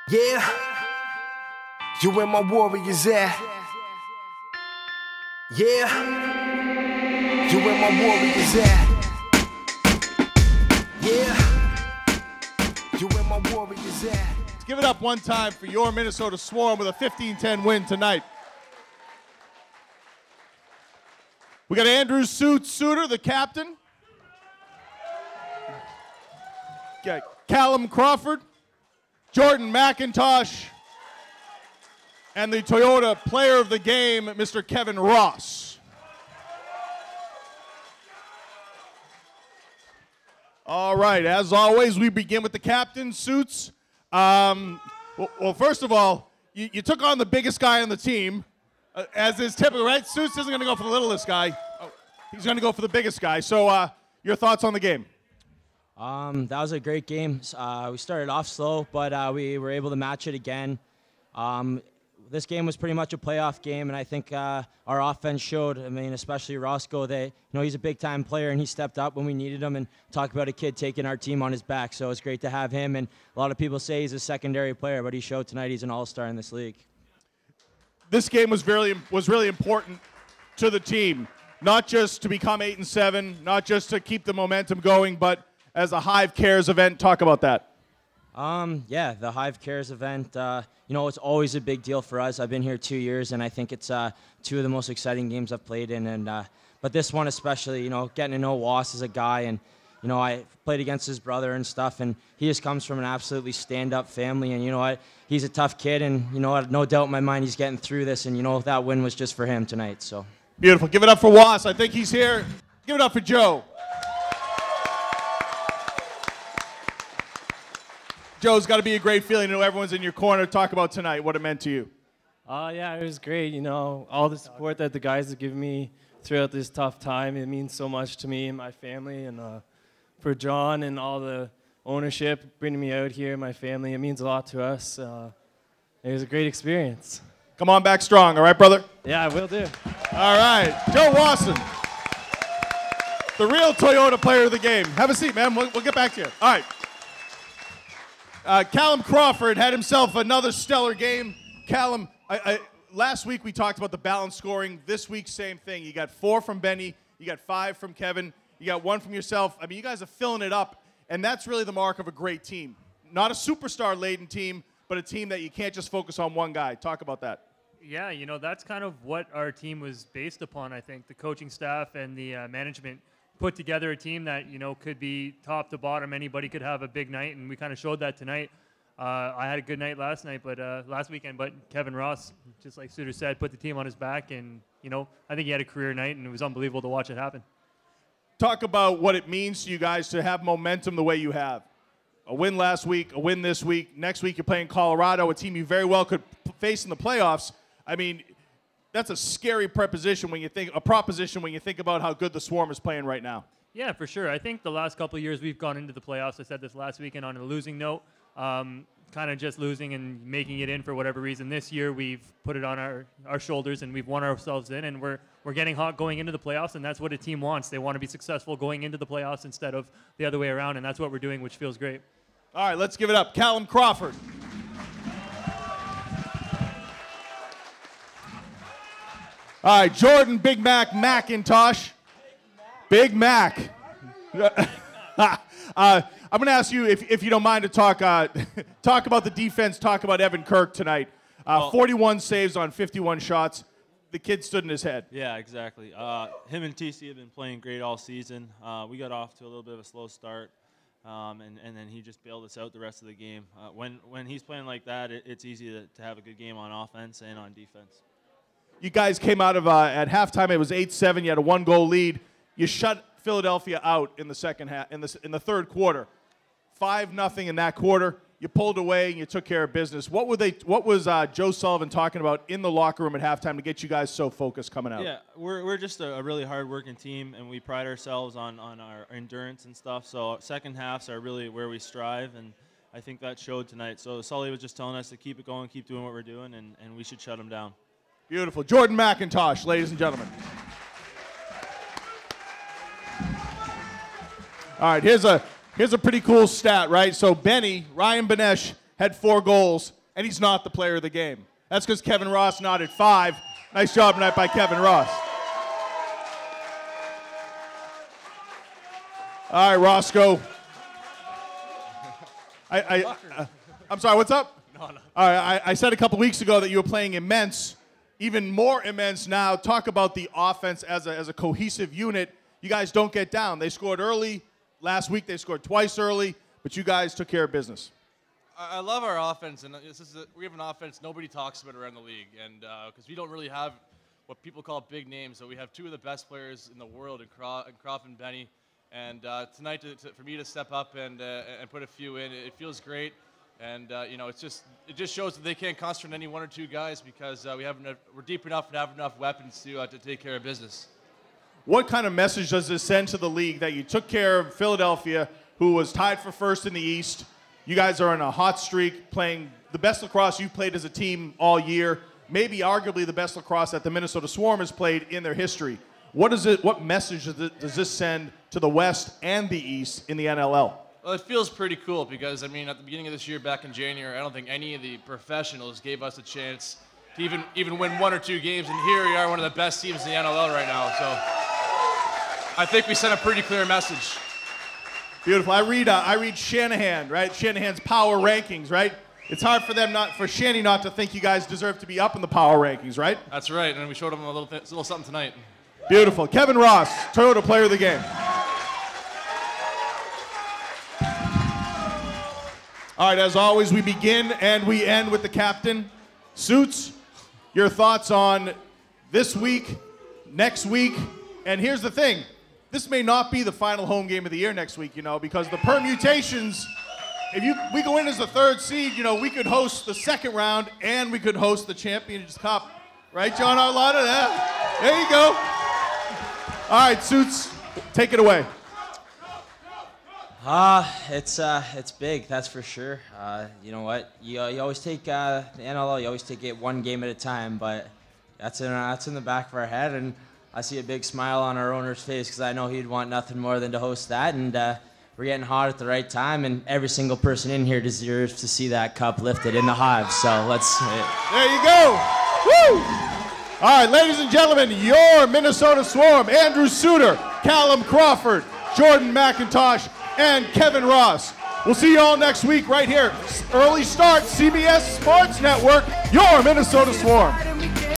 Yeah, you where my warriors at. Yeah, you where my warriors at. Yeah, you where my warriors at. Let's give it up one time for your Minnesota Swarm with a 15-10 win tonight. We got Andrew Suitor, the captain. Got Callum Crawford, Jordan MacIntosh, and the Toyota player of the game, Mr. Kevin Ross. All right, as always, we begin with the captain, Suits. Well, first of all, you took on the biggest guy on the team, as is typical, right? Suits isn't going to go for the littlest guy. Oh, he's going to go for the biggest guy. So your thoughts on the game? That was a great game. We started off slow, but we were able to match it again. This game was pretty much a playoff game, and I think our offense showed. I mean, especially Roscoe, that he's a big-time player, and he stepped up when we needed him. And talk about a kid taking our team on his back. So it's great to have him. And a lot of people say he's a secondary player, but he showed tonight he's an all-star in this league. This game was really important to the team, not just to become 8-7, not just to keep the momentum going, but as a Hive Cares event. Talk about that. Yeah, the Hive Cares event, it's always a big deal for us. I've been here 2 years, and I think it's two of the most exciting games I've played in. But this one especially, getting to know Was as a guy, and, I played against his brother and stuff, and he just comes from an absolutely stand-up family, and, he's a tough kid, and, no doubt in my mind he's getting through this, and, that win was just for him tonight, so. Beautiful. Give it up for Was. I think he's here. Give it up for Joe. Joe's got to be a great feeling to know everyone's in your corner. Talk about tonight, what it meant to you. Yeah, it was great. All the support that the guys have given me throughout this tough time, it means so much to me and my family. And for John and all the ownership bringing me out here, my family, it means a lot to us. It was a great experience. Come on back strong, all right, brother? Yeah, I will do. All right, Joe Wasson, the real Toyota player of the game. Have a seat, man. We'll get back to you. All right. Callum Crawford had himself another stellar game. Callum, last week we talked about the balanced scoring. This week, same thing. You got 4 from Benny. You got 5 from Kevin. You got 1 from yourself. I mean, you guys are filling it up, and that's really the mark of a great team. Not a superstar-laden team, but a team that you can't just focus on one guy. Talk about that. Yeah, that's kind of what our team was based upon, I think. The coaching staff and the management put together a team that, could be top to bottom. Anybody could have a big night, and we kind of showed that tonight. I had a good night last weekend, but Kevin Ross, just like Suitor said, put the team on his back, and, I think he had a career night, and it was unbelievable to watch it happen. Talk about what it means to you guys to have momentum the way you have. A win last week, a win this week. Next week you're playing Colorado, a team you very well could face in the playoffs. I mean, that's a scary proposition when you think about how good the Swarm is playing right now. Yeah, for sure. I think the last couple of years we've gone into the playoffs. I said this last weekend on a losing note, kind of just losing and making it in for whatever reason. This year we've put it on our shoulders and we've won ourselves in, and we're getting hot going into the playoffs, and that's what a team wants. They want to be successful going into the playoffs instead of the other way around, and that's what we're doing, which feels great. All right, let's give it up. Callum Crawford. All right, Jordan Big Mac MacIntosh. Big Mac. I'm going to ask you, if you don't mind, to talk about the defense, talk about Evan Kirk tonight. 41 saves on 51 shots. The kid stood in his head. Yeah, exactly. Him and TC have been playing great all season. We got off to a little bit of a slow start, and then he just bailed us out the rest of the game. When he's playing like that, it's easy to have a good game on offense and on defense. You guys came out of at halftime. It was 8-7. You had a 1-goal lead. You shut Philadelphia out in the second half. In the third quarter, 5-0 in that quarter. You pulled away and you took care of business. What was Joe Sullivan talking about in the locker room at halftime to get you guys so focused coming out? Yeah, we're just a really hard-working team, and we pride ourselves on our endurance and stuff. So second halves are really where we strive, and I think that showed tonight. So Sully was just telling us to keep it going, keep doing what we're doing, and we should shut them down. Beautiful. Jordan MacIntosh, ladies and gentlemen. All right, here's a pretty cool stat, right? So Ryan Benesh had 4 goals, and he's not the player of the game. That's because Kevin Ross nodded 5. Nice job tonight by Kevin Ross. All right, Roscoe. I'm sorry, what's up? No. All right, I said a couple weeks ago that you were playing immense, even more immense now. Talk about the offense as a cohesive unit. You guys don't get down. They scored early. Last week they scored twice early, but you guys took care of business. I love our offense, and we have an offense nobody talks about around the league, and because we don't really have what people call big names, so we have 2 of the best players in the world, in Crawford and Benny. And tonight, for me to step up and put a few in, it feels great. And you know, it just shows that they can't concentrate on any 1 or 2 guys because we're deep enough and have enough weapons to take care of business. What kind of message does this send to the league that you took care of Philadelphia, who was tied for first in the East? You guys are on a hot streak, playing the best lacrosse you've played as a team all year, maybe arguably the best lacrosse that the Minnesota Swarm has played in their history. What message does this send to the West and the East in the NLL? Well, it feels pretty cool because, I mean, at the beginning of this year, back in January, I don't think any of the professionals gave us a chance to even win 1 or 2 games, and here we are, one of the best teams in the NLL right now. So I think we sent a pretty clear message. Beautiful. I read Shanahan, right? Shanahan's power rankings, right? It's hard for Shanny not to think you guys deserve to be up in the power rankings, right? That's right, and we showed him a little something tonight. Beautiful. Kevin Ross, Toyota Player of the Game. All right, as always, we begin and we end with the captain. Suits, your thoughts on this week, next week, and here's the thing. This may not be the final home game of the year next week, you know, because the permutations, we go in as the 3rd seed, you know, we could host the 2nd round and we could host the Champions Cup. Right, John Arlotta? Yeah. There you go. All right, Suits, take it away. It's big, that's for sure. You know what? You always take the NLL. You always take it 1 game at a time, but that's in the back of our head, and I see a big smile on our owner's face because I know he'd want nothing more than to host that, and we're getting hot at the right time, and every single person in here deserves to see that cup lifted in the Hive. So let's. There you go. Woo! All right, ladies and gentlemen, your Minnesota Swarm: Andrew Suitor, Callum Crawford, Jordan MacIntosh, and Kevin Ross. We'll see you all next week right here. Early start, CBS Sports Network, your Minnesota Swarm.